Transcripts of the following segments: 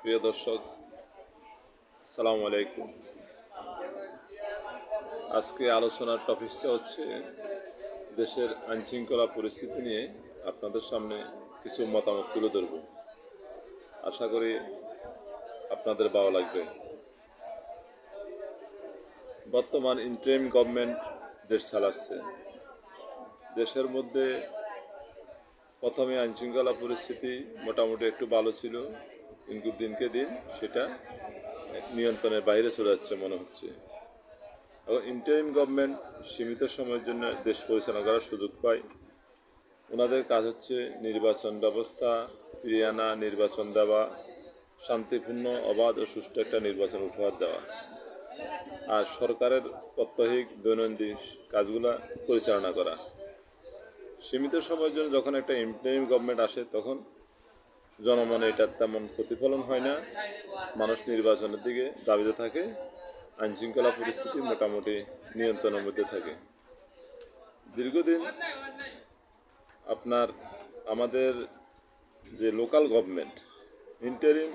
প্রিয় দর্শক, আসসালামু আলাইকুম। আজকে আলোচনার টপিকটা হচ্ছে দেশের আইনশৃঙ্খলা পরিস্থিতি নিয়ে আপনাদের সামনে কিছু মতামত তুলে ধরব। আশা করি আপনাদের ভালো লাগবে। বর্তমান ইন্টারিম গভর্নমেন্ট দেশ চালাচ্ছে। দেশের মধ্যে প্রথমে আইনশৃঙ্খলা পরিস্থিতি মোটামুটি একটু ভালো ছিল, কিন্তু দিনকে দিন সেটা নিয়ন্ত্রণের বাইরে চলে যাচ্ছে মনে হচ্ছে। এবং ইন্টারিম গভর্নমেন্ট সীমিত সময়ের জন্য দেশ পরিচালনা করার সুযোগ পায়। ওনাদের কাজ হচ্ছে নির্বাচন ব্যবস্থা ফিরিয়ে আনা, নির্বাচন দেওয়া, শান্তিপূর্ণ, অবাধ ও সুষ্ঠু একটা নির্বাচন উপহার দেওয়া, আর সরকারের প্রাত্যহিক দৈনন্দিন কাজগুলা পরিচালনা করা। সীমিত সময়ের জন্য যখন একটা ইন্টারিম গভর্নমেন্ট আসে তখন জনমনে এটার তেমন প্রতিফলন হয় না। মানুষ নির্বাচনের দিকে দাবিতে থাকে, আইনশৃঙ্খলা পরিস্থিতি মোটামুটি নিয়ন্ত্রণের মধ্যে থাকে। দীর্ঘদিন আমাদের যে লোকাল গভর্নমেন্ট ইন্টারিম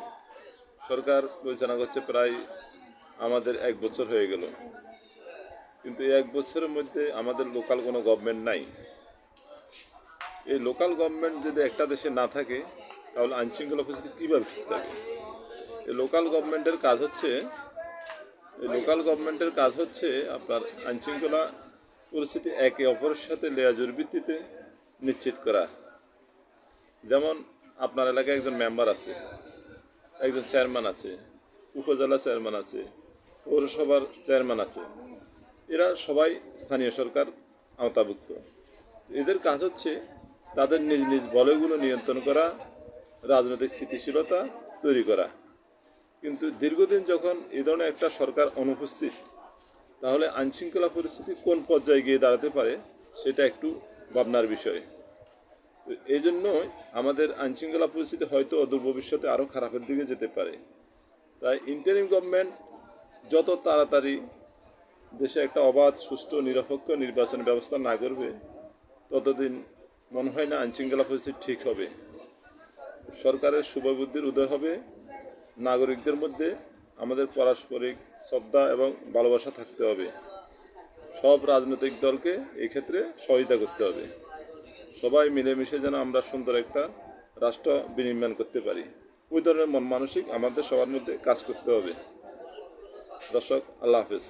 সরকার পরিচালনা করছে প্রায় আমাদের 1 বছর হয়ে গেল, কিন্তু এই 1 বছরের মধ্যে আমাদের লোকাল কোনো গভর্নমেন্ট নাই। এই লোকাল গভর্নমেন্ট যদি একটা দেশে না থাকে তাহলে আইনশৃঙ্খলা পরিস্থিতি কীভাবে ঠিক থাকে? এই লোকাল গভর্নমেন্টের কাজ হচ্ছে আপনার আইনশৃঙ্খলা পরিস্থিতি একে অপরের সাথে লেয়াজুর ভিত্তিতে নিশ্চিত করা। যেমন আপনার এলাকায় একজন মেম্বার আছে, একজন চেয়ারম্যান আছে, উপজেলা চেয়ারম্যান আছে, পৌরসভার চেয়ারম্যান আছে, এরা সবাই স্থানীয় সরকার আওতাভুক্ত। এদের কাজ হচ্ছে তাদের নিজ নিজ বলয়গুলো নিয়ন্ত্রণ করা, রাজনৈতিক স্থিতিশীলতা তৈরি করা। কিন্তু দীর্ঘদিন যখন এই ধরনের একটা সরকার অনুপস্থিত, তাহলে আইনশৃঙ্খলা পরিস্থিতি কোন পর্যায়ে গিয়ে দাঁড়াতে পারে সেটা একটু ভাবনার বিষয়। এই জন্য আমাদের আইনশৃঙ্খলা পরিস্থিতি হয়তো অদূর ভবিষ্যতে আরও খারাপের দিকে যেতে পারে। তাই ইন্টারিম গভর্নমেন্ট যত তাড়াতাড়ি দেশে একটা অবাধ, সুষ্ঠু, নিরপেক্ষ নির্বাচনের ব্যবস্থা না করবে ততদিন মনে হয় না আইনশৃঙ্খলা পরিস্থিতি ঠিক হবে। সরকারের শুভবুদ্ধির উদয় হবে, নাগরিকদের মধ্যে আমাদের পারস্পরিক শ্রদ্ধা এবং ভালোবাসা থাকতে হবে। সব রাজনৈতিক দলকে এই ক্ষেত্রে সহায়তা করতে হবে। সবাই মিলেমিশে যেন আমরা সুন্দর একটা রাষ্ট্র বিনির্মাণ করতে পারি, ওই ধরনের মন মানসিক আমাদের সবার মধ্যে কাজ করতে হবে। দর্শক, আল্লাহ হাফেজ।